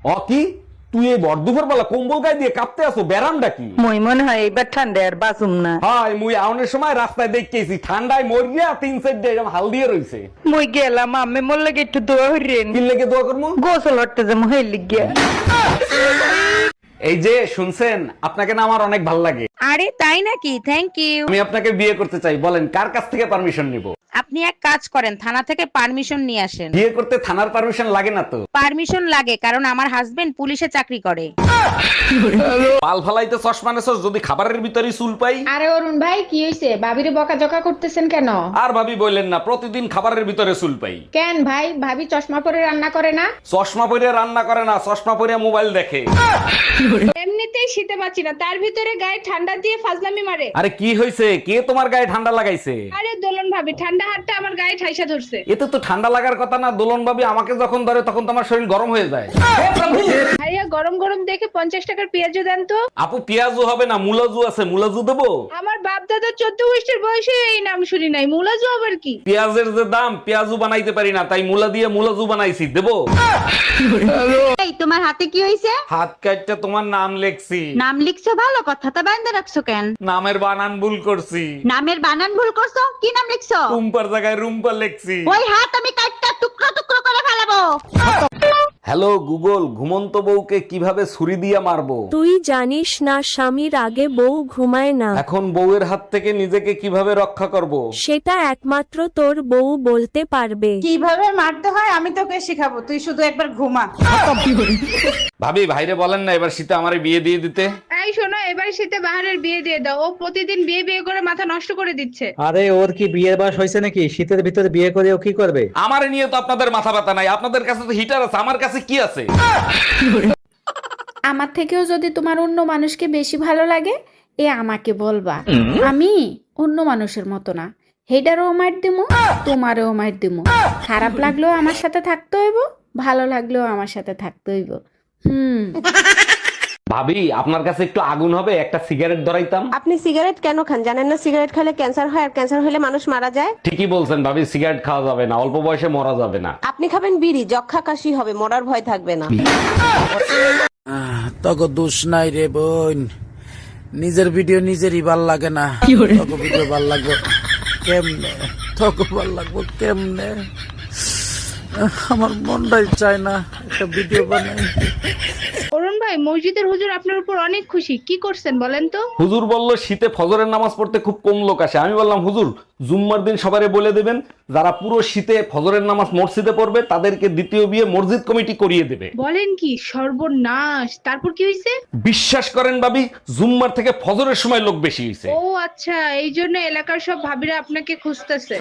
অ কি তুই এই ভর দুপুর বেলা কম্বল গায়ে দিয়ে কাঁপতে আসো, ব্যারামটা কি? মই মনে হয় এবার ঠান্ডা আর বাঁচুম না। হাই মুই আউনের সময় রাস্তায় দেখতেছি ঠান্ডায় মরিয়া 3 সাইড দিয়ে এরকম হাল দিয়ে রইছে। মই গেলাম আমি মোর লাগে একটু দোয়া হইরেন। কি লেগে দোয়া করবো? গোসল হটতে যে মহিল লিগিয়া। এই যে শুনছেন, আপনাকে না আমার অনেক ভালো লাগে। আরে তাই নাকি? Thank you. আমি আপনাকে বিয়ে করতে চাই, বলেন কার কাছ থেকে পারমিশন নিব? আপনি এক কাজ করেন, থানা থেকে পারমিশন নিয়ে আসেন। বিয়ে করতে থানার পারমিশন লাগে না তো? পারমিশন লাগে, কারণ আমার হাজবেন্ড পুলিশে চাকরি করে। পাল ফালাইতে চশমা নেছস, যদি খাবারের ভিতরেই চুল পাই? আরে অরুণ ভাই কি হইছে, ভাবিরে বকাঝকা করতেছেন কেন? আর ভাবি বললেন না, প্রতিদিন খাবারের ভিতরে চুল পাই। কেন ভাই, ভাবি চশমা পরে রান্না করে না? চশমা পরে রান্না করে না, চশমা পরে মোবাইল দেখে। এমনিতেই শীতে বাঁচি না, তার ভিতরে গায়ে ঠান্ডা দিয়ে ফাজলামি মারে। আরে কি হয়েছে, কে তোমার গায়ে ঠান্ডা লাগাইছে? আরে দোলন ভাবি, ঠান্ডা হাতটা আমার গায়ে ঠাইসা ধরছে। এতে তো ঠান্ডা লাগার কথা না। দোলন ভাবি আমাকে যখন ধরে তখন তোমার শরীর গরম হয়ে যায়। ভাইয়া গরম গরম দেখে 50 টাকার পেঁয়াজও দেন তো। আপু পেঁয়াজু হবে না, মুলাজু আছে, মুলাজু দেবো? আমার বাপ দাদা 14 বছর বয়সে এই নাম শুনি নাই, মুলাজু আবার কি? পেঁয়াজের যে দাম, পেঁয়াজু বানাইতে পারি না, তাই মুলা দিয়ে মুলাজু বানাইছি, দেবো? এই তোমার হাতে কি হইছে? হাত কাটটা তোমার নাম লেখছি। নাম লিখছো ভালো কথা, তা বাইন্দা রাখছো কেন? নামের বানান ভুল করছি। নামের বানান ভুল করছো? কি নাম লিখছো? রুম্পার জায়গায় রুম্পা লেখছি। ওই হাত আমি কাটটা টুকরো টুকরো করে ফেলাবো। হ্যালো গুগল, ঘুমন্ত বউকে কিভাবে ছুরি দিয়ে মারবো? তুই জানিস না স্বামীর আগে বউ ঘুমায় না? এখন বউয়ের হাত থেকে নিজেকে কিভাবে রক্ষা করব? সেটা একমাত্র তোর বউ বলতে পারবে। কিভাবে মারতে হয় আমি তোকে শিখাবো, তুই শুধু একবার ঘুমা। ভাবি ভাইরে বলেন না এবার শীতে আমারে বিয়ে দিয়ে দিতে। এই শোনো, এবার শীতে বাহারের বিয়ে দিয়ে দাও, ও প্রতিদিন বিয়ে বিয়ে করে মাথা নষ্ট করে দিচ্ছে। আরে ওর কি বিয়ের বয়স হয়েছে নাকি? শীতের ভিতরে বিয়ে করে ও কি করবে? আমারে নিয়ে তো আপনাদের মাথা ব্যথা নাই, আপনাদের কাছে তো হিটার আছে, আমার কাছে কি আছে? আমার থেকেও যদি তোমার অন্য মানুষকে বেশি ভালো লাগে, এ আমাকে বলবা। আমি অন্য মানুষের মতো না, হেডারও মার দিমু, তোমারও মার দিমু। খারাপ লাগলেও আমার সাথে থাকতে হইব, ভালো লাগলেও আমার সাথে থাকতে হইব। ভাবি আপনার কাছে একটু আগুন হবে, একটা সিগারেট ধরাইতাম। আপনি সিগারেট কেন খান জানেন না? সিগারেট খেলে ক্যান্সার হয়, আর ক্যান্সার হলে মানুষ মারা যায়। ঠিকই বলছেন ভাবি, সিগারেট খাওয়া যাবে না, অল্প বয়সে মরা যাবে না। আপনি খাবেন বিড়ি, যক্ষা কাশি হবে, মরার ভয় থাকবে না। তখন দোষ নাই রে বোন, নিজের ভিডিও নিজেরই ভাল লাগে না। তখন ভিডিও ভাল লাগবে কেমনে, তখন ভাল লাগবো কেমনে? আমার মনটাই চায় না একটা ভিডিও বানাই। অরুণ ভাই, মসজিদের হুজুর আপনার উপর অনেক খুশি, কি করছেন বলেন তো? হুজুর বলল শীতে ফজরের নামাজ পড়তে খুব কম লোক আসে। আমি বললাম হুজুর জুম্মার দিন সবারে বলে দেবেন, যারা পুরো শীতে ফজরের নামাজ মসজিদে পড়বে তাদেরকে দ্বিতীয় বিয়ে মসজিদ কমিটি করিয়ে দেবে। বলেন কি, সর্বনাশ! তারপর কি হয়েছে? বিশ্বাস করেন ভাবি, জুম্মার থেকে ফজরের সময় লোক বেশি হয়েছে। ও আচ্ছা, এই জন্য এলাকার সব ভাবিরা আপনাকে খুঁজতেছে।